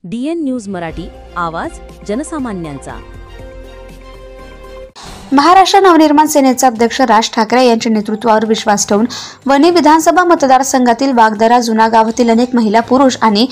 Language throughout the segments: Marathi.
DN न्यूज मराठी, आवाज जनसामान्यांचा। महाराष्ट्र नवनिर्माण सेनेचे अध्यक्ष राज ठाकरे यांच्या नेतृत्वावर विश्वास ठेवून वणी विधानसभा मतदारसंघातील वाघदरा जुना गावातील अनेक महिला, पुरुष आणि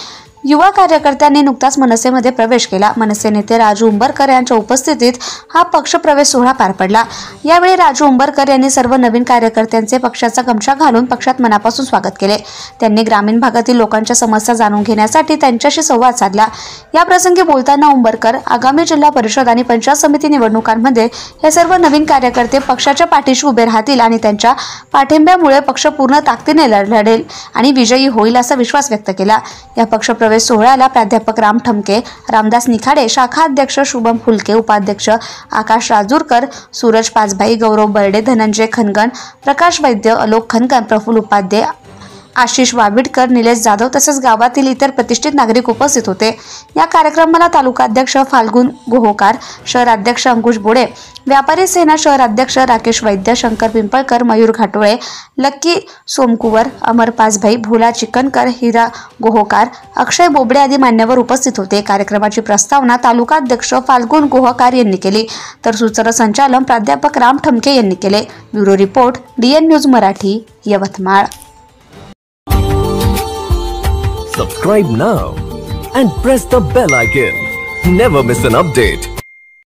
युवा कार्यकर्त्यांनी नुकताच मनसेमध्ये प्रवेश केला। मनसे नेते राजू उंबरकर यांच्या उपस्थितीत हा पक्ष प्रवेश सोहळा पार पडला। यावेळी राजू उंबरकर यांनी सर्व नवीन कार्यकर्त्यांचे पक्षाचा गमछा घालून पक्षात मनापासून स्वागत केले। त्यांनी ग्रामीण भागातील लोकांच्या समस्या जाणून घेण्यासाठी त्यांच्याशी संवाद साधला। या प्रसंगी बोलताना उंबरकर आगामी जिल्हा परिषद आणि पंचायत समिती निवडणुकांमध्ये हे सर्व नवीन कार्यकर्ते पक्षाच्या पाठीशी उभे राहतील आणि त्यांच्या पाठिंब्यामुळे पक्ष पूर्ण ताकदीने लढेल आणि विजयी होईल असा विश्वास व्यक्त केला। या पक्ष प्रवेश सोहळ्याला प्राध्यापक राम ठमके, रामदास निखाडे, शाखा अध्यक्ष शुभम फुलके, उपाध्यक्ष आकाश राजूरकर, सूरज पाचभाई, गौरव बर्डे, धनंजय खनगन, प्रकाश वैद्य, अलोक खनगन, प्रफुल्ल उपाध्ये, आशिष वाबिडकर, निलेश जाधव तसेच गावातील इतर प्रतिष्ठित नागरिक उपस्थित होते। या कार्यक्रमाला तालुकाध्यक्ष फाल्गुन गोहोकार, शहराध्यक्ष अंकुश बोडे, व्यापारी सेना शहराध्यक्ष राकेश वैद्य, शंकर पिंपळकर, मयूर घाटोळे, लक्की सोमकुवर, अमर पाचभाई, भोला चिकनकर, हिरा गोहोकार, अक्षय बोबडे आदी मान्यवर उपस्थित होते। कार्यक्रमाची प्रस्तावना तालुकाध्यक्ष फाल्गुन गोहोकार यांनी केली, तर सूत्रसंचालन प्राध्यापक राम ठमके यांनी केले। Bureau report, DN news Marathi, Yavatmal. Subscribe now and press the bell icon. Never miss an update.